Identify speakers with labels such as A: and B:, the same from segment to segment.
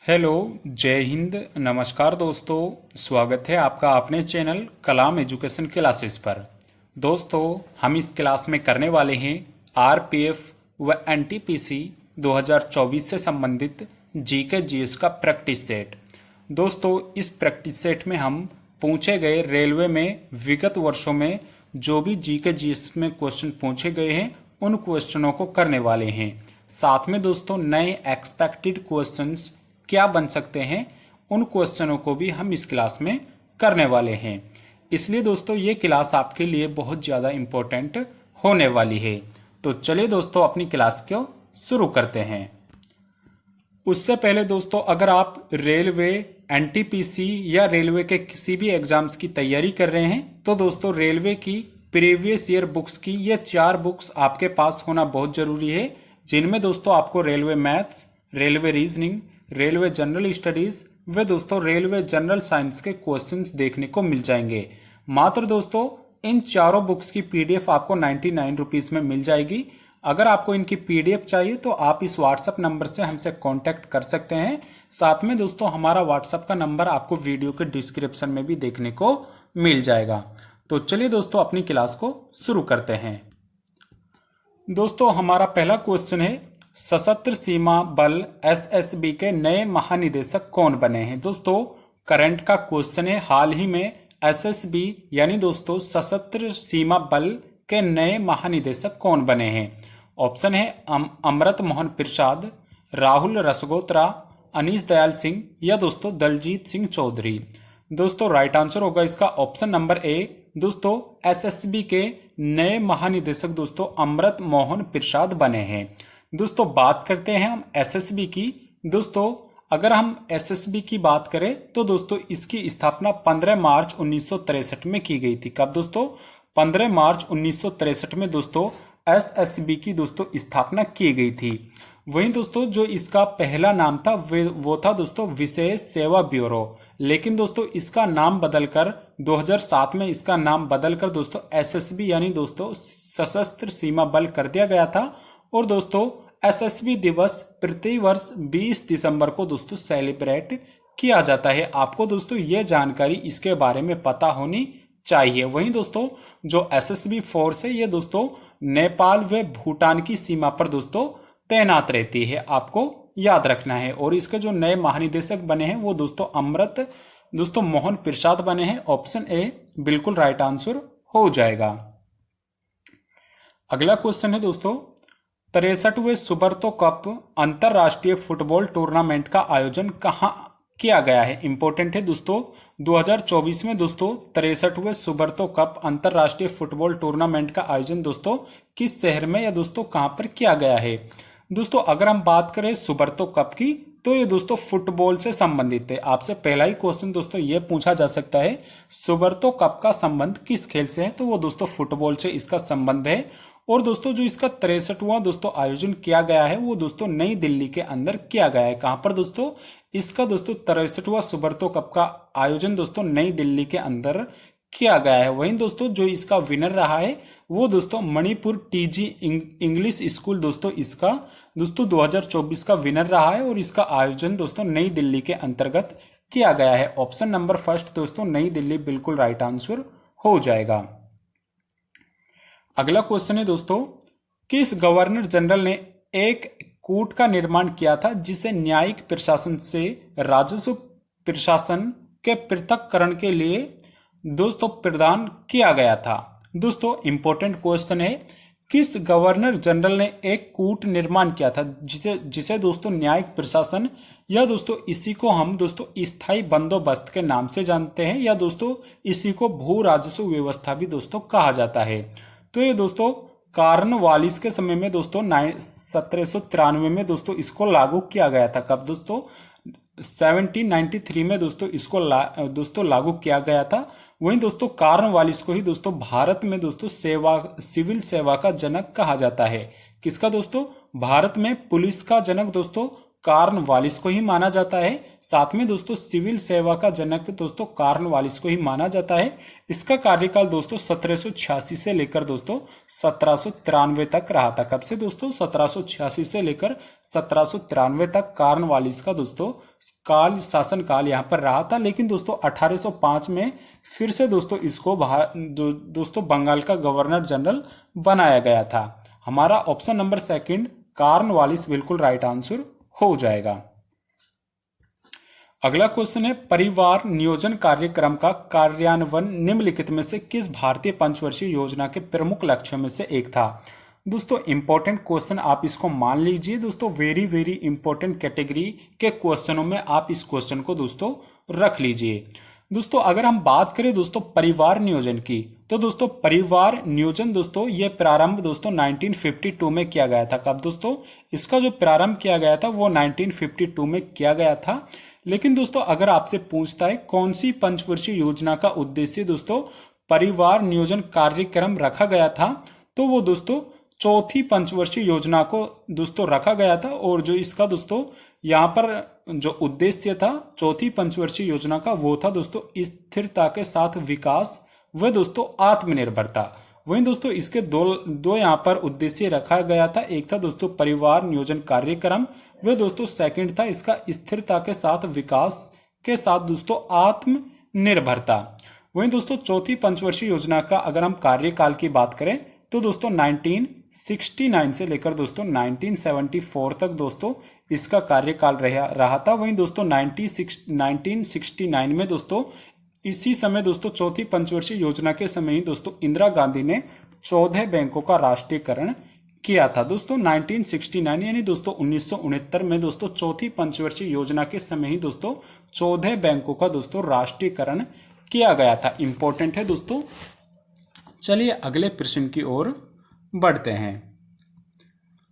A: Hello, जय हिंद, नमस्कार दोस्तों। स्वागत है आपका अपने चैनल कलाम एजुकेशन क्लासेस पर। दोस्तों, हम इस क्लास में करने वाले हैं आरपीएफ व एनटीपीसी 2024 से संबंधित जीके जीएस का प्रैक्टिस सेट। दोस्तों, इस प्रैक्टिस सेट में हम पूछे गए रेलवे में विगत वर्षों में जो भी जीके जीएस में क्वेश्चन पूछे गए हैं उन क्वेश्चनों को करने वाले हैं। साथ में दोस्तों नए एक्सपेक्टेड क्वेश्चंस क्या बन सकते हैं उन क्वेश्चनों को भी हम इस क्लास में करने वाले हैं। इसलिए दोस्तों ये क्लास आपके लिए बहुत ज़्यादा इम्पोर्टेंट होने वाली है। तो चलिए दोस्तों अपनी क्लास को शुरू करते हैं। उससे पहले दोस्तों अगर आप रेलवे, एनटीपीसी या रेलवे के किसी भी एग्जाम्स की तैयारी कर रहे हैं तो दोस्तों रेलवे की प्रीवियस ईयर बुक्स की ये 4 बुक्स आपके पास होना बहुत ज़रूरी है, जिनमें दोस्तों आपको railway maths, railway reasoning, railway general studies व दोस्तों रेलवे जनरल साइंस के क्वेश्चंस देखने को मिल जाएंगे। मात्र दोस्तों इन चारों बुक्स की पीडीएफ आपको 99 रुपीज़ में मिल जाएगी। अगर आपको इनकी पीडीएफ चाहिए तो आप इस व्हाट्सएप नंबर से हमसे कांटेक्ट कर सकते हैं। साथ में दोस्तों हमारा व्हाट्सएप का नंबर आपको वीडियो के डिस्क्रिप्शन में भी देखने को मिल जाएगा। तो चलिए दोस्तों अपनी क्लास को शुरू करते हैं। दोस्तों हमारा पहला क्वेश्चन है, सशस्त्र सीमा बल एसएसबी के नए महानिदेशक कौन बने हैं। दोस्तों करंट का क्वेश्चन है, हाल ही में एसएसबी यानी दोस्तों सशस्त्र सीमा बल के नए महानिदेशक कौन बने हैं। ऑप्शन है अमृत मोहन प्रसाद, राहुल रसगोत्रा, अनीश दयाल सिंह या दोस्तों दलजीत सिंह चौधरी। दोस्तों राइट आंसर होगा इसका ऑप्शन नंबर ए। दोस्तों एसएसबी के नए महानिदेशक दोस्तों अमृत मोहन प्रसाद बने हैं। दोस्तों बात करते हैं हम एसएसबी की। दोस्तों अगर हम एसएसबी की बात करें तो दोस्तों इसकी स्थापना 15 मार्च 1963 में की गई थी। कब दोस्तों? 15 मार्च 1963 में दोस्तों एसएसबी की दोस्तों स्थापना की गई थी। वहीं दोस्तों जो इसका पहला नाम था वो था दोस्तों विशेष सेवा ब्यूरो, लेकिन दोस्तों इसका नाम बदलकर 2007 में इसका नाम बदलकर दोस्तों एसएसबी यानी दोस्तों सशस्त्र सीमा बल कर दिया गया था। और दोस्तों एसएसबी दिवस प्रति वर्ष 20 दिसंबर को दोस्तों सेलिब्रेट किया जाता है। आपको दोस्तों ये जानकारी इसके बारे में पता होनी चाहिए। वहीं दोस्तों जो एसएसबी फोर्स है ये दोस्तों नेपाल व भूटान की सीमा पर दोस्तों तैनात रहती है, आपको याद रखना है। और इसके जो नए महानिदेशक बने हैं वो दोस्तों अमृत दोस्तों मोहन प्रसाद बने हैं। ऑप्शन ए बिल्कुल राइट आंसर हो जाएगा। अगला क्वेश्चन है दोस्तों, 63वें सुब्रतो कप अंतरराष्ट्रीय फुटबॉल टूर्नामेंट का आयोजन कहाँ किया गया है। इंपॉर्टेंट है दोस्तों 2024 में दोस्तों 63वें सुब्रतो कप अंतरराष्ट्रीय फुटबॉल टूर्नामेंट का आयोजन दोस्तों किस शहर में या दोस्तों कहां पर किया गया है। दोस्तों अगर हम बात करें सुब्रतो कप की तो ये दोस्तों फुटबॉल से संबंधित है। आपसे पहला ही क्वेश्चन दोस्तों ये पूछा जा सकता है सुब्रतो कप का संबंध किस खेल से है, तो वो दोस्तों फुटबॉल से इसका संबंध है। और दोस्तों जो इसका 63वां दोस्तों आयोजन किया गया है वो दोस्तों नई दिल्ली के अंदर किया गया है। कहां पर दोस्तों? इसका दोस्तों 63वां सुब्रतो कप का आयोजन दोस्तों नई दिल्ली के अंदर किया गया है। वहीं दोस्तों जो इसका विनर रहा है वो दोस्तों मणिपुर टीजी इंग्लिश स्कूल दोस्तों इसका दोस्तों 2024 का विनर रहा है। और इसका आयोजन दोस्तों नई दिल्ली के अंतर्गत किया गया है। ऑप्शन नंबर फर्स्ट दोस्तों नई दिल्ली बिल्कुल राइट आंसर हो जाएगा। अगला क्वेश्चन है दोस्तों, किस गवर्नर जनरल ने एक कूट का निर्माण किया था जिसे न्यायिक प्रशासन से राजस्व प्रशासन के पृथक्करण के लिए दोस्तों प्रदान किया गया था। दोस्तों इंपॉर्टेंट क्वेश्चन है, किस गवर्नर जनरल ने एक कूट निर्माण किया था जिसे दोस्तों न्यायिक प्रशासन या दोस्तों इसी को हम दोस्तों स्थायी बंदोबस्त के नाम से जानते हैं या दोस्तों इसी को भू राजस्व व्यवस्था भी दोस्तों कहा जाता है। तो ये दोस्तों कॉर्नवालिस के समय में दोस्तों 1793 में दोस्तों इसको लागू किया गया था। कब दोस्तों? 1793 में दोस्तों इसको दोस्तों लागू किया गया था। वहीं दोस्तों कॉर्नवालिस को ही दोस्तों भारत में दोस्तों सिविल सेवा का जनक कहा जाता है। किसका दोस्तों? भारत में पुलिस का जनक दोस्तों कॉर्नवालिस को ही माना जाता है। साथ में दोस्तों सिविल सेवा का जनक दोस्तों कॉर्नवालिस को ही माना जाता है। इसका कार्यकाल दोस्तों 1786 से लेकर दोस्तों 1793 तक रहा था। कब से दोस्तों? 1786 से लेकर 1793 तक कॉर्नवालिस का दोस्तों शासन काल यहाँ पर रहा था। लेकिन दोस्तों 1805 में फिर से दोस्तों इसको दोस्तों बंगाल का गवर्नर जनरल बनाया गया था। हमारा ऑप्शन नंबर सेकंड कॉर्नवालिस बिल्कुल राइट आंसर हो जाएगा। अगला क्वेश्चन है, परिवार नियोजन कार्यक्रम का कार्यान्वयन निम्नलिखित में से किस भारतीय पंचवर्षीय योजना के प्रमुख लक्ष्यों में से एक था? दोस्तों इंपॉर्टेंट क्वेश्चन, आप इसको मान लीजिए दोस्तों, वेरी वेरी इंपॉर्टेंट कैटेगरी के क्वेश्चनों में आप इस क्वेश्चन को दोस्तों रख लीजिए। दोस्तों अगर हम बात करें दोस्तों परिवार नियोजन की, तो दोस्तों परिवार नियोजन दोस्तों ये प्रारंभ दोस्तों 1952 में किया गया था। कब दोस्तों? इसका जो प्रारंभ किया गया था वो 1952 में किया गया था। लेकिन दोस्तों अगर आपसे पूछता है कौन सी पंचवर्षीय योजना का उद्देश्य दोस्तों परिवार नियोजन कार्यक्रम रखा गया था, तो वो दोस्तों चौथी पंचवर्षीय योजना को दोस्तों रखा गया था। और जो इसका दोस्तों यहाँ पर जो उद्देश्य था चौथी पंचवर्षीय योजना का वो था दोस्तों स्थिरता के साथ विकास व दोस्तों आत्मनिर्भरता। वहीं दोस्तों इसके दो यहाँ पर उद्देश्य रखा गया था। एक था दोस्तों परिवार नियोजन कार्यक्रम व दोस्तों सेकंड था इसका स्थिरता के साथ विकास के साथ दोस्तों आत्मनिर्भरता। वहीं दोस्तों चौथी पंचवर्षीय योजना का अगर हम कार्यकाल की बात करें तो दोस्तों 1969 से लेकर दोस्तों 1974 तक दोस्तों इसका कार्यकाल रहा था। वहीं दोस्तों 1969 में दोस्तों इसी समय दोस्तों चौथी पंचवर्षीय योजना के समय ही दोस्तों इंदिरा गांधी ने 14 बैंकों का राष्ट्रीयकरण किया था। दोस्तों 1969 यानी दोस्तों 1969 में दोस्तों चौथी पंचवर्षीय योजना के समय ही दोस्तों 14 बैंकों का दोस्तों राष्ट्रीयकरण किया गया था। इंपॉर्टेंट है दोस्तों। चलिए अगले प्रश्न की ओर बढ़ते हैं।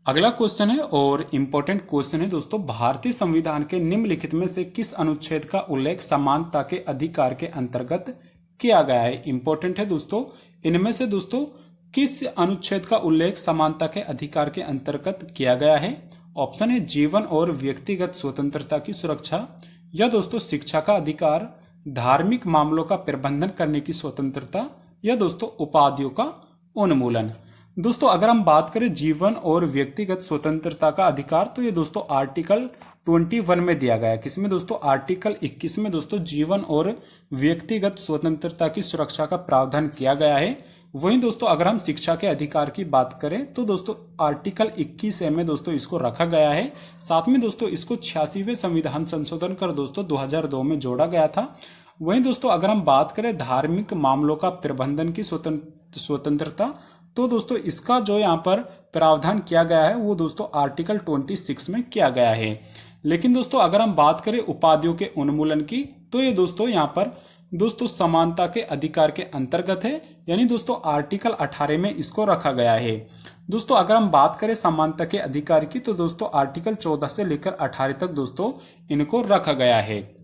A: अगला क्वेश्चन है और इंपॉर्टेंट क्वेश्चन है दोस्तों, भारतीय संविधान के निम्नलिखित में से किस अनुच्छेद का उल्लेख समानता के अधिकार के अंतर्गत किया गया है? इंपॉर्टेंट है दोस्तों। इनमें से दोस्तों किस अनुच्छेद का उल्लेख समानता के अधिकार के अंतर्गत किया गया है? ऑप्शन है जीवन और व्यक्तिगत स्वतंत्रता की सुरक्षा, या दोस्तों शिक्षा का अधिकार, धार्मिक मामलों का प्रबंधन करने की स्वतंत्रता, या दोस्तों उपाधियों का उन्मूलन। दोस्तों अगर हम बात करें जीवन और व्यक्तिगत स्वतंत्रता का अधिकार, तो ये दोस्तों आर्टिकल 21 में दिया गया है। किसमें दोस्तों? आर्टिकल 21 में दोस्तों जीवन और व्यक्तिगत स्वतंत्रता की सुरक्षा का प्रावधान किया गया है। वहीं दोस्तों अगर हम शिक्षा के अधिकार की बात करें तो दोस्तों आर्टिकल 21 में दोस्तों इसको रखा गया है। साथ में दोस्तों इसको 86वें संविधान संशोधन कर दोस्तों 2002 में जोड़ा गया था। वहीं दोस्तों अगर हम बात करें धार्मिक मामलों का प्रबंधन की स्वतंत्रता, तो दोस्तों इसका जो यहाँ पर प्रावधान किया गया है वो दोस्तों आर्टिकल 26 में किया गया है। लेकिन दोस्तों अगर हम बात करें उपाधियों के उन्मूलन की, तो ये दोस्तों यहाँ पर दोस्तों समानता के अधिकार के अंतर्गत है, यानी दोस्तों आर्टिकल 18 में इसको रखा गया है। दोस्तों अगर हम बात करें समानता के अधिकार की, तो दोस्तों आर्टिकल 14 से लेकर 18 तक दोस्तों इनको रखा गया है।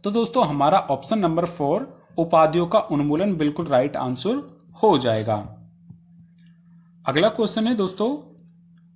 A: तो दोस्तों हमारा ऑप्शन नंबर 4 उपाधियों का उन्मूलन बिल्कुल राइट आंसर हो जाएगा। अगला क्वेश्चन है दोस्तों,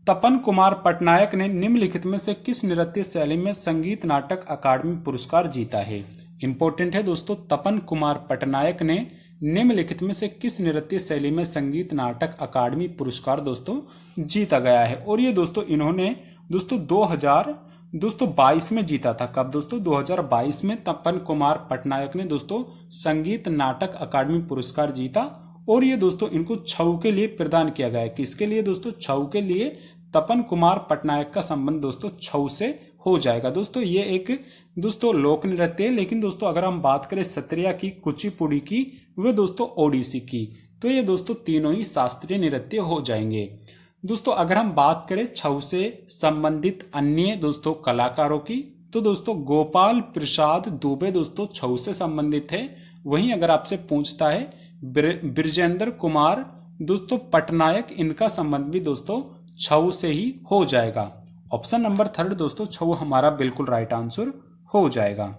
A: तपन कुमार पटनायक ने निम्नलिखित में से किस नृत्य शैली में संगीत नाटक अकादमी पुरस्कार जीता है? इंपॉर्टेंट है दोस्तों, तपन कुमार पटनायक ने निम्नलिखित में से किस नृत्य शैली में संगीत नाटक अकादमी पुरस्कार दोस्तों जीता गया है? और ये दोस्तों इन्होंने दोस्तों 2022 में जीता था। कब दोस्तों? 2022 में तपन कुमार पटनायक ने दोस्तों संगीत नाटक अकादमी पुरस्कार जीता। और ये दोस्तों इनको छऊ के लिए प्रदान किया गया है। किसके लिए दोस्तों? छऊ के लिए। तपन कुमार पटनायक का संबंध दोस्तों छऊ से हो जाएगा। दोस्तों ये एक दोस्तों लोक नृत्य है। लेकिन दोस्तों अगर हम बात करें सत्रिया की, कुचिपुड़ी की व दोस्तों ओडिसी की, तो ये दोस्तों तीनों ही शास्त्रीय नृत्य हो जाएंगे। दोस्तों अगर हम बात करें छऊ से संबंधित अन्य दोस्तों कलाकारों की, तो दोस्तों गोपाल प्रसाद दुबे दोस्तों छऊ से संबंधित है। वहीं अगर आपसे पूछता है ब्रिजेंद्र कुमार दोस्तों पटनायक, इनका संबंध भी दोस्तों छऊ से ही हो जाएगा। ऑप्शन नंबर 3 दोस्तों छऊ हमारा बिल्कुल राइट आंसर हो जाएगा।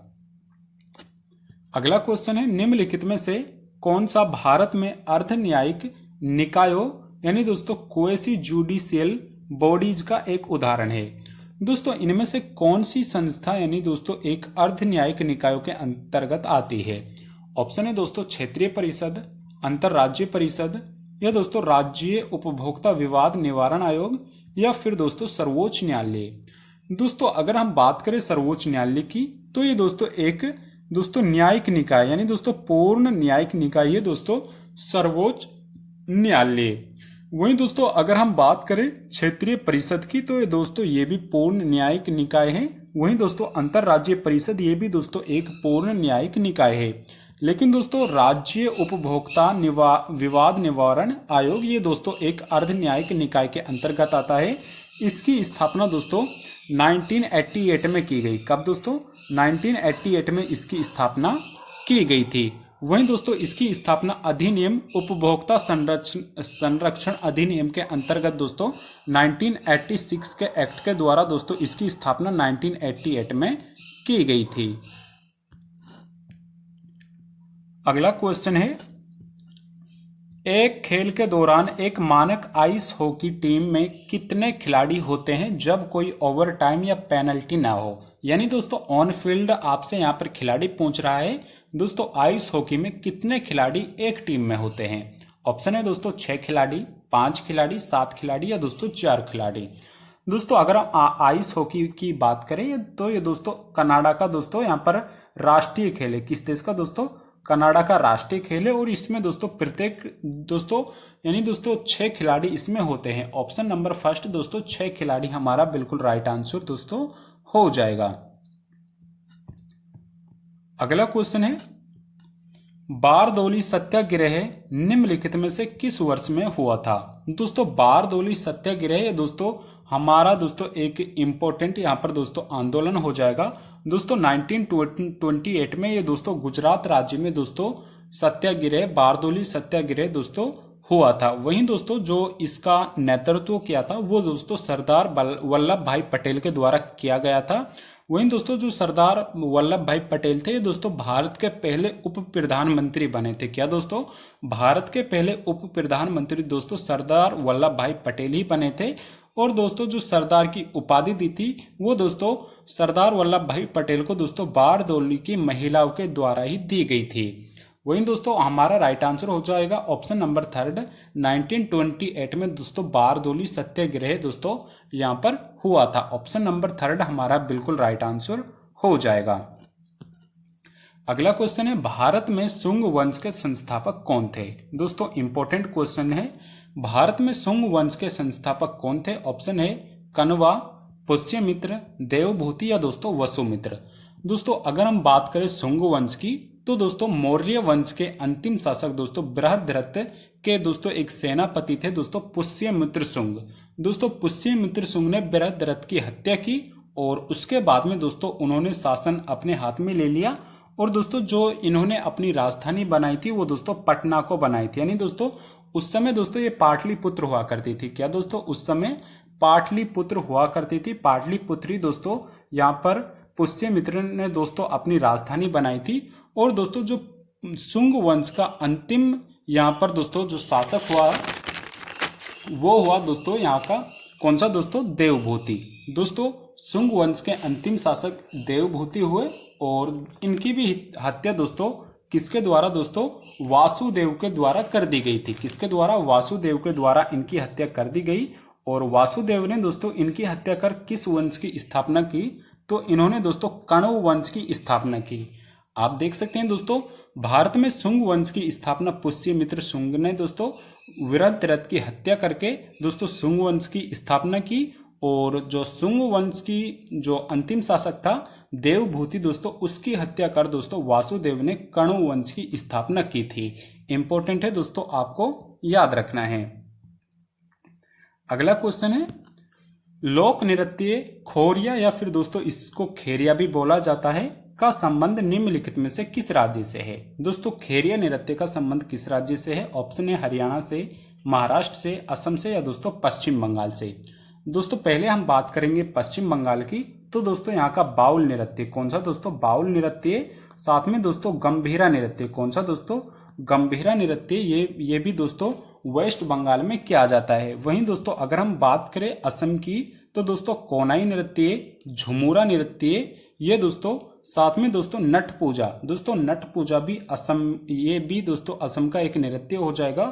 A: अगला क्वेश्चन है, निम्नलिखित में से कौन सा भारत में अर्ध न्यायिक निकायों यानी दोस्तों क्वेसी जुडिशियल बॉडीज का एक उदाहरण है? दोस्तों इनमें से कौन सी संस्था यानी दोस्तों एक अर्ध न्यायिक निकायों के अंतर्गत आती है? ऑप्शन है दोस्तों क्षेत्रीय परिषद, अंतरराज्यीय परिषद, या दोस्तों राज्य उपभोक्ता विवाद निवारण आयोग, या फिर दोस्तों सर्वोच्च न्यायालय। दोस्तों अगर हम बात करें सर्वोच्च न्यायालय की, तो ये दोस्तों एक दोस्तों न्यायिक निकाय यानी दोस्तों पूर्ण न्यायिक निकाय है दोस्तों सर्वोच्च न्यायालय। वहीं दोस्तों अगर हम बात करें क्षेत्रीय परिषद की, तो ये दोस्तों ये भी पूर्ण न्यायिक निकाय है। वहीं दोस्तों अंतरराज्यीय परिषद ये भी दोस्तों एक पूर्ण न्यायिक निकाय है। लेकिन दोस्तों राज्य उपभोक्ता विवाद निवारण आयोग ये दोस्तों एक अर्ध न्यायिक निकाय के अंतर्गत आता है। इसकी स्थापना दोस्तों 1988 में की गई। कब दोस्तों? 1988 में इसकी स्थापना की गई थी। वहीं दोस्तों इसकी स्थापना अधिनियम उपभोक्ता संरक्षण अधिनियम के अंतर्गत दोस्तों 1986 के एक्ट के द्वारा दोस्तों इसकी स्थापना 1988 में की गई थी। अगला क्वेश्चन है, एक खेल के दौरान एक मानक आइस हॉकी टीम में कितने खिलाड़ी होते हैं जब कोई ओवर टाइम या पेनल्टी ना हो? यानी दोस्तों ऑन फील्ड आपसे यहाँ पर खिलाड़ी पूछ रहा है दोस्तों आइस हॉकी में कितने खिलाड़ी एक टीम में होते हैं? ऑप्शन है दोस्तों 6 खिलाड़ी, 5 खिलाड़ी, 7 खिलाड़ी, या दोस्तों 4 खिलाड़ी। दोस्तों अगर हम आइस हॉकी की बात करें तो ये दोस्तों कनाडा का दोस्तों यहाँ पर राष्ट्रीय खेल है। किस देश का दोस्तों? कनाडा का राष्ट्रीय खेल है। और इसमें दोस्तों प्रत्येक दोस्तों यानी दोस्तों 6 खिलाड़ी इसमें होते हैं। ऑप्शन नंबर फर्स्ट दोस्तों 6 खिलाड़ी हमारा बिल्कुल राइट आंसर दोस्तों हो जाएगा। अगला क्वेश्चन है, बारदोली सत्याग्रह निम्नलिखित में से किस वर्ष में हुआ था? दोस्तों बारदोली सत्याग्रह दोस्तों हमारा दोस्तों एक इंपॉर्टेंट यहाँ पर दोस्तों आंदोलन हो जाएगा। दोस्तों 1928 में ये दोस्तों गुजरात राज्य में दोस्तों सत्याग्रह बारदोली सत्याग्रह दोस्तों हुआ था। वहीं दोस्तों जो इसका नेतृत्व किया था वो दोस्तों सरदार वल्लभ भाई पटेल के द्वारा किया गया था। वहीं दोस्तों जो सरदार वल्लभ भाई पटेल थे दोस्तों भारत के पहले उप प्रधानमंत्री बने थे। क्या दोस्तों? भारत के पहले उप प्रधानमंत्री दोस्तों सरदार वल्लभ भाई पटेल ही बने थे। और दोस्तों जो सरदार की उपाधि दी थी वो दोस्तों सरदार वल्लभ भाई पटेल को दोस्तों बारदोली की महिलाओं के द्वारा ही दी गई थी। वहीं दोस्तों हमारा राइट आंसर हो जाएगा ऑप्शन नंबर थर्ड 1928 में दोस्तों बारदोली सत्याग्रह दोस्तों यहाँ पर हुआ था। ऑप्शन नंबर थर्ड हमारा बिल्कुल राइट आंसर हो जाएगा। अगला क्वेश्चन है, भारत में शुंग वंश के संस्थापक कौन थे? दोस्तों इंपॉर्टेंट क्वेश्चन है, भारत में शुंग वंश के संस्थापक कौन थे? ऑप्शन है कण्वा, पुष्यमित्र, देवभूति, या दोस्तों वसुमित्र। दोस्तों अगर हम बात करें शुंग वंश की तो दोस्तों मौर्य वंश के अंतिम शासक दोस्तों बृहद्रथ के दोस्तों एक सेनापति थे दोस्तों पुष्यमित्र शुंग। दोस्तों पुष्यमित्र शुंग ने बृहद्रथ की हत्या की और उसके बाद में दोस्तों उन्होंने शासन अपने हाथ में ले लिया। और दोस्तों जो इन्होंने अपनी राजधानी बनाई थी वो दोस्तों पटना को बनाई थी। यानी दोस्तों उस समय दोस्तों ये पाटलिपुत्र हुआ करती थी। क्या दोस्तों? उस समय पाटलिपुत्र हुआ करती थी। पाटलिपुत्री दोस्तों यहाँ पर पुष्यमित्र ने दोस्तों अपनी राजधानी बनाई थी। और दोस्तों जो शुंग वंश का अंतिम यहाँ पर दोस्तों जो शासक हुआ वो हुआ दोस्तों यहाँ का कौन सा दोस्तों? देवभूति। दोस्तों शुंग वंश के अंतिम शासक देवभूति हुए और इनकी भी हत्या दोस्तों किसके द्वारा? दोस्तों वासुदेव के द्वारा कर दी गई थी। किसके द्वारा? वासुदेव के द्वारा इनकी हत्या कर दी गई। और वासुदेव ने दोस्तों इनकी हत्या कर किस वंश की स्थापना की? तो इन्होंने दोस्तों कण्व वंश की स्थापना की। आप देख सकते हैं दोस्तों भारत में शुंग वंश की स्थापना पुष्यमित्र शुंग ने दोस्तों बृहद्रथ की हत्या करके दोस्तों शुंग वंश की स्थापना की। और जो शुंग वंश की जो अंतिम शासक था देवभूति दोस्तों उसकी हत्या कर दोस्तों वासुदेव ने कण्व वंश की स्थापना की थी। इंपॉर्टेंट है दोस्तों, आपको याद रखना है। अगला क्वेश्चन है, लोक नृत्य खोरिया या फिर दोस्तों इसको खेरिया भी बोला जाता है का संबंध निम्नलिखित में से किस राज्य से है? दोस्तों खेरिया नृत्य का संबंध किस राज्य से है? ऑप्शन है हरियाणा से, महाराष्ट्र से, असम से, या दोस्तों पश्चिम बंगाल से। दोस्तों पहले हम बात करेंगे पश्चिम बंगाल की। तो दोस्तों यहाँ का बाउल नृत्य कौन सा? दोस्तों बाउल नृत्य। साथ में दोस्तों गंभीरा नृत्य कौन सा? दोस्तों गंभीरा नृत्य ये भी दोस्तों वेस्ट बंगाल में किया जाता है। वहीं दोस्तों अगर हम बात करें असम की तो दोस्तों कोनाई नृत्य, झुमुरा नृत्य, ये दोस्तों साथ में दोस्तों नट पूजा। दोस्तों नट पूजा भी असम, ये भी दोस्तों असम का एक नृत्य हो जाएगा।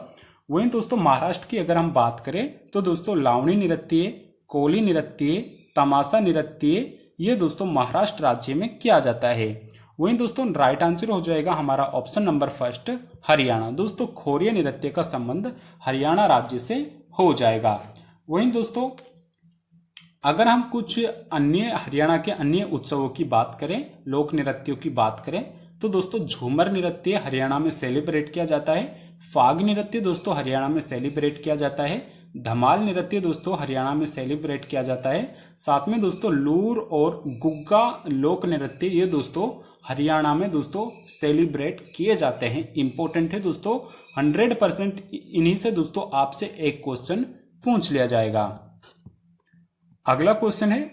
A: वहीं दोस्तों महाराष्ट्र की अगर हम बात करें तो दोस्तों लावणी नृत्य, कोली नृत्य, तमाशा नृत्य, ये दोस्तों महाराष्ट्र राज्य में किया जाता है। वहीं दोस्तों राइट आंसर हो जाएगा हमारा ऑप्शन नंबर फर्स्ट, हरियाणा। दोस्तों खोरिया नृत्य का संबंध हरियाणा राज्य से हो जाएगा। वहीं दोस्तों अगर हम कुछ अन्य हरियाणा के अन्य उत्सवों की बात करें, लोक नृत्यों की बात करें, तो दोस्तों झूमर नृत्य हरियाणा में सेलिब्रेट किया जाता है। फाग नृत्य दोस्तों हरियाणा में सेलिब्रेट किया जाता है। धमाल नृत्य दोस्तों हरियाणा में सेलिब्रेट किया जाता है। साथ में दोस्तों लूर और गुग्गा लोक नृत्य, ये दोस्तों हरियाणा में दोस्तों सेलिब्रेट किए जाते हैं। इंपॉर्टेंट है दोस्तों, 100% इन्हीं से दोस्तों आपसे एक क्वेश्चन पूछ लिया जाएगा। अगला क्वेश्चन है,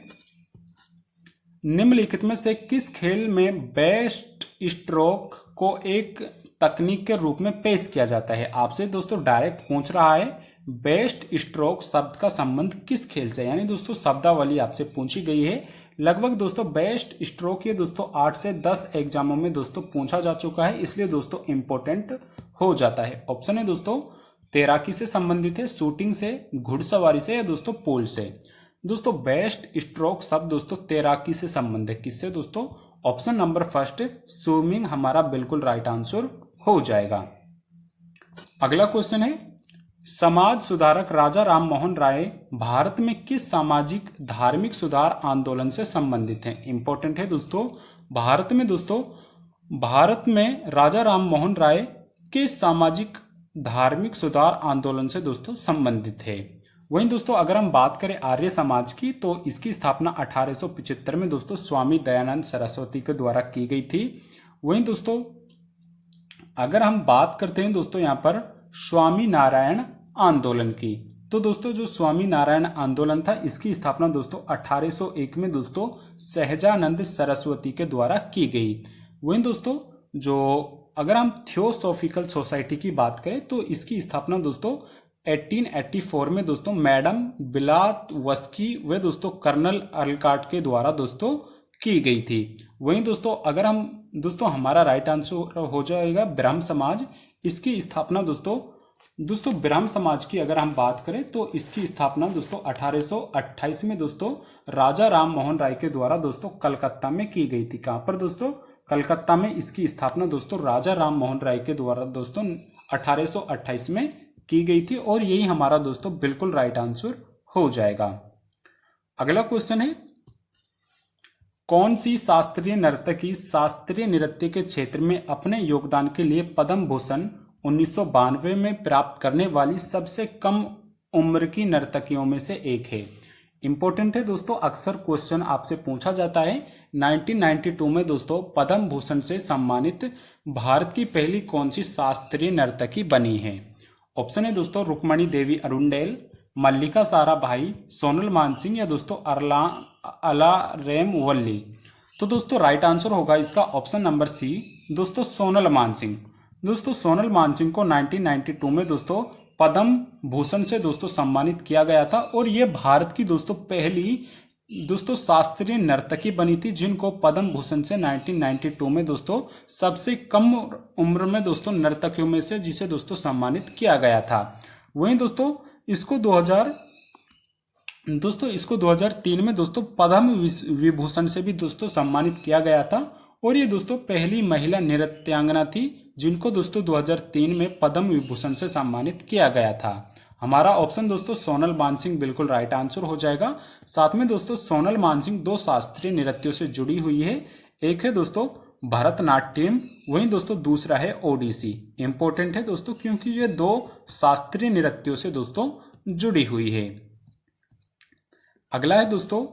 A: निम्नलिखित में से किस खेल में बेस्ट स्ट्रोक को एक तकनीक के रूप में पेश किया जाता है? आपसे दोस्तों डायरेक्ट पूछ रहा है बेस्ट स्ट्रोक शब्द का संबंध किस खेल से, यानी दोस्तों शब्दावली आपसे पूछी गई है। लगभग दोस्तों बेस्ट स्ट्रोक ये दोस्तों 8 से 10 एग्जामों में दोस्तों पूछा जा चुका है, इसलिए दोस्तों इंपॉर्टेंट हो जाता है। ऑप्शन है दोस्तों तैराकी से संबंधित है, शूटिंग से, घुड़सवारी से, या दोस्तों पोल से। दोस्तों बेस्ट स्ट्रोक शब्द दोस्तों तैराकी से संबंध है। किससे दोस्तों? ऑप्शन नंबर फर्स्ट स्विमिंग हमारा बिल्कुल राइट आंसर हो जाएगा। अगला क्वेश्चन है, समाज सुधारक राजा राम मोहन राय भारत में किस सामाजिक धार्मिक सुधार आंदोलन से संबंधित हैं? इंपॉर्टेंट है दोस्तों, भारत में राजा राम मोहन राय किस सामाजिक धार्मिक सुधार आंदोलन से दोस्तों संबंधित है? वहीं दोस्तों अगर हम बात करें आर्य समाज की, तो इसकी स्थापना 1875 में दोस्तों स्वामी दयानंद सरस्वती के द्वारा की गई थी। वहीं दोस्तों अगर हम बात करते हैं दोस्तों यहाँ पर स्वामी नारायण आंदोलन की, तो दोस्तों जो स्वामी नारायण आंदोलन था, इसकी स्थापना दोस्तों 1801 में दोस्तों सहजानंद सरस्वती के द्वारा की गई। वहीं दोस्तों जो अगर हम थियोसॉफिकल सोसाइटी की बात करें, तो इसकी स्थापना दोस्तों 1884 में दोस्तों मैडम बिलावस्की व दोस्तों कर्नल अलकाट के द्वारा दोस्तों की गई थी। वहीं दोस्तों अगर हम दोस्तों हमारा राइट आंसर हो जाएगा ब्रह्म समाज। इसकी स्थापना दोस्तों ब्रह्म समाज की अगर हम बात करें, तो इसकी स्थापना दोस्तों 1828 में दोस्तों राजा राम मोहन राय के द्वारा दोस्तों कलकत्ता में की गई थी। कहां पर दोस्तों? कलकत्ता में इसकी स्थापना दोस्तों राजा राम मोहन राय के द्वारा दोस्तों 1828 में की गई थी, और यही हमारा दोस्तों बिल्कुल राइट आंसर हो जाएगा। अगला क्वेश्चन है, कौन सी शास्त्रीय नर्तकी शास्त्रीय नृत्य के क्षेत्र में अपने योगदान के लिए पद्म भूषण 1992 में प्राप्त करने वाली सबसे कम उम्र की नर्तकियों में से एक है? इंपॉर्टेंट है दोस्तों, अक्सर क्वेश्चन आपसे पूछा जाता है। 1992 में दोस्तों पद्म भूषण से सम्मानित भारत की पहली कौन सी शास्त्रीय नर्तकी बनी है? ऑप्शन है दोस्तों रुक्मणी देवी अरुंडेल, मल्लिका साराभाई, सोनल मानसिंह, या दोस्तों अलारेम वल्ली। तो दोस्तों राइट आंसर होगा इसका ऑप्शन नंबर सी, दोस्तों सोनल मानसिंह। दोस्तों सोनल मानसिंह को 1992 में दोस्तों पद्म भूषण से दोस्तों सम्मानित किया गया था, और ये भारत की दोस्तों पहली दोस्तों शास्त्रीय नर्तकी बनी थी जिनको पद्म भूषण से 1992 में दोस्तों सबसे कम उम्र में दोस्तों नर्तकियों में से जिसे दोस्तों सम्मानित किया गया था। वहीं दोस्तों इसको 2003 में दोस्तों पद्म विभूषण से भी दोस्तों सम्मानित किया गया था, और ये दोस्तों पहली महिला नृत्यांगना थी जिनको दोस्तों 2003 में पद्म विभूषण से सम्मानित किया गया था। हमारा ऑप्शन दोस्तों सोनल मानसिंह बिल्कुल राइट आंसर हो जाएगा। साथ में दोस्तों सोनल मानसिंह दो शास्त्रीय नृत्यों से जुड़ी हुई है, एक है दोस्तों भरतनाट्यम, वहीं दोस्तों दूसरा है ओडिसी। इंपॉर्टेंट है दोस्तों क्योंकि ये दो शास्त्रीय नृत्यों से दोस्तों जुड़ी हुई है। अगला है दोस्तों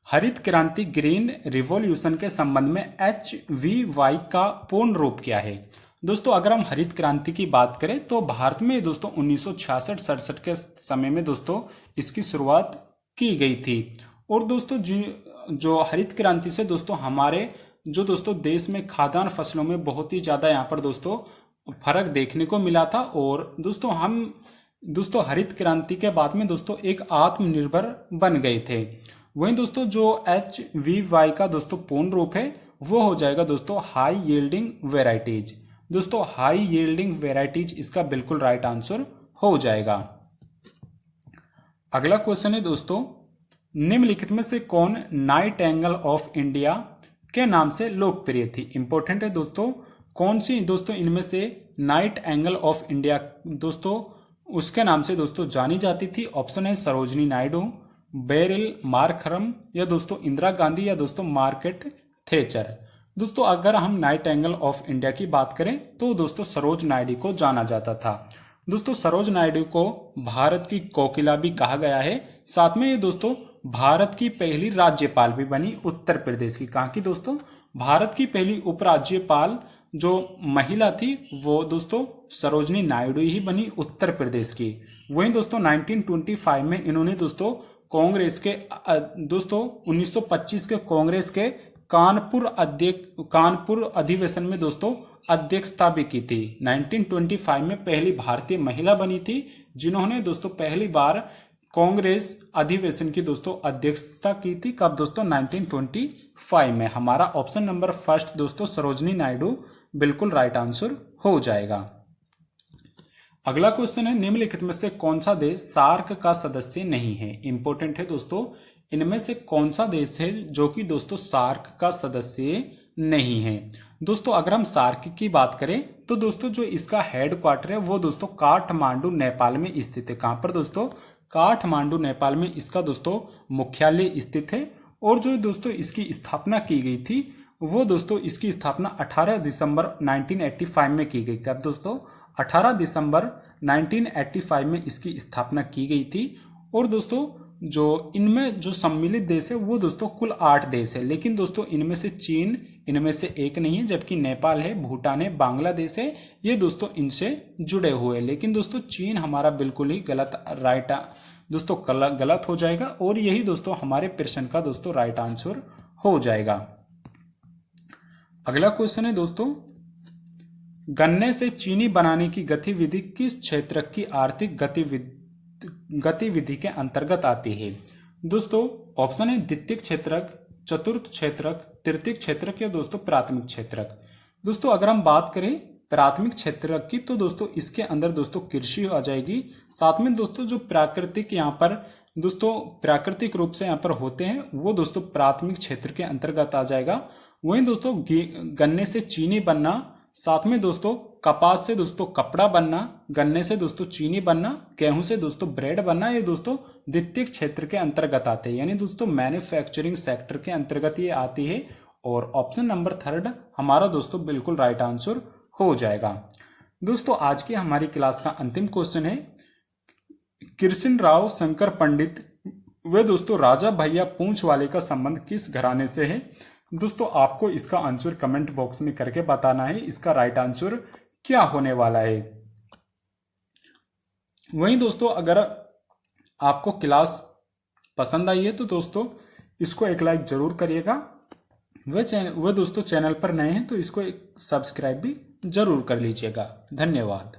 A: हरित क्रांति ग्रीन रिवॉल्यूशन के संबंध में HVY का पूर्ण रूप क्या है? दोस्तों अगर हम हरित क्रांति की बात करें तो भारत में दोस्तों 1966-67 के समय में दोस्तों इसकी शुरुआत की गई थी, और दोस्तों जो हरित क्रांति से दोस्तों हमारे जो दोस्तों देश में खाद्यान्न फसलों में बहुत ही ज़्यादा यहाँ पर दोस्तों फर्क देखने को मिला था, और दोस्तों हम दोस्तों हरित क्रांति के बाद में दोस्तों एक आत्मनिर्भर बन गए थे। वहीं दोस्तों जो HVY का दोस्तों पूर्ण रूप है वो हो जाएगा दोस्तों हाई यील्डिंग वेराइटीज। दोस्तों हाई यील्डिंग वेराइटीज इसका बिल्कुल राइट आंसर हो जाएगा। अगला क्वेश्चन है दोस्तों, निम्नलिखित में से कौन नाइटिंगेल ऑफ इंडिया के नाम से लोकप्रिय थी। इंपॉर्टेंट है दोस्तों, कौन सी दोस्तों इनमें से नाइटिंगेल ऑफ इंडिया दोस्तों उसके नाम से दोस्तों जानी जाती थी। ऑप्शन है सरोजनी नायडू, बेरिल मार्करम, या दोस्तों इंदिरा गांधी, या दोस्तों मार्केट थेचर। दोस्तों अगर हम नाइटिंगेल ऑफ इंडिया की बात करें तो दोस्तों सरोज नायडू को जाना जाता था। दोस्तों सरोज नायडू को भारत की कोकिला भी कहा गया है। साथ में ये दोस्तों भारत की पहली राज्यपाल भी बनी उत्तर प्रदेश की। कहाँ की दोस्तों? भारत की पहली उपराज्यपाल जो महिला थी वो दोस्तों सरोजनी नायडू ही बनी उत्तर प्रदेश की। वहीं दोस्तों 1925 में इन्होंने दोस्तों कांग्रेस के दोस्तों 1925 के कांग्रेस के कानपुर अधिवेशन में दोस्तों अध्यक्षता भी की थी। 1925 में पहली भारतीय महिला बनी थी जिन्होंने दोस्तों पहली बार कांग्रेस अधिवेशन की दोस्तों अध्यक्षता की थी। कब दोस्तों? 1925 में। हमारा ऑप्शन नंबर फर्स्ट दोस्तों सरोजनी नायडू बिल्कुल राइट आंसर हो जाएगा। अगला क्वेश्चन है, निम्नलिखित में से कौन सा देश सार्क का सदस्य नहीं है। इंपॉर्टेंट है दोस्तों, इनमें से कौन सा देश है जो कि दोस्तों सार्क का सदस्य नहीं है। दोस्तों अगर हम सार्क की बात करें तो दोस्तों जो इसका हेडक्वार्टर है वो दोस्तों काठमांडू नेपाल में स्थित है। कहां पर दोस्तों? काठमांडू नेपाल में इसका दोस्तों मुख्यालय स्थित है। और जो दोस्तों इसकी स्थापना की गई थी वो दोस्तों इसकी स्थापना 18 दिसंबर 1985 में की गई। कब दोस्तों? 18 दिसंबर 1985 में इसकी स्थापना की गई थी। और दोस्तों जो इनमें जो सम्मिलित देश है वो दोस्तों कुल 8 देश है, लेकिन दोस्तों इनमें से चीन इनमें से एक नहीं है, जबकि नेपाल है, भूटान है, बांग्लादेश है, ये दोस्तों इनसे जुड़े हुए हैं। लेकिन दोस्तों चीन हमारा बिल्कुल ही गलत दोस्तों गलत हो जाएगा और यही दोस्तों हमारे प्रश्न का दोस्तों राइट आंसर हो जाएगा। अगला क्वेश्चन है दोस्तों, गन्ने से चीनी बनाने की गतिविधि किस क्षेत्र की आर्थिक गतिविधि के अंतर्गत आती है। दोस्तों ऑप्शन है द्वितीयक क्षेत्रक, चतुर्थ क्षेत्रक, तृतीयक क्षेत्रक, या दोस्तों प्राथमिक क्षेत्रक। दोस्तों अगर हम बात करें प्राथमिक क्षेत्रक की तो दोस्तों इसके अंदर दोस्तों कृषि आ जाएगी। साथ में दोस्तों जो प्राकृतिक यहाँ पर दोस्तों प्राकृतिक रूप से यहाँ पर होते हैं वो दोस्तों प्राथमिक क्षेत्र के अंतर्गत आ जाएगा। वहीं दोस्तों गन्ने से चीनी बनना, साथ में दोस्तों कपास से दोस्तों कपड़ा बनना, गन्ने से दोस्तों चीनी बनना, गेहूं से दोस्तों ब्रेड बनना, ये दोस्तों द्वितीयक क्षेत्र के अंतर्गत आते हैं, यानी दोस्तों मैन्युफैक्चरिंग सेक्टर के अंतर्गत ये आती है। और ऑप्शन नंबर थर्ड हमारा दोस्तों बिल्कुल राइट आंसर हो जाएगा। दोस्तों आज की हमारी क्लास का अंतिम क्वेश्चन है, कृष्ण राव शंकर पंडित वे दोस्तों राजा भैया पूंछ वाले का संबंध किस घराने से है। दोस्तों आपको इसका आंसर कमेंट बॉक्स में करके बताना है इसका राइट आंसर क्या होने वाला है। वहीं दोस्तों अगर आपको क्लास पसंद आई है तो दोस्तों इसको एक लाइक जरूर करिएगा। वह दोस्तों चैनल पर नए हैं तो इसको एक सब्सक्राइब भी जरूर कर लीजिएगा। धन्यवाद।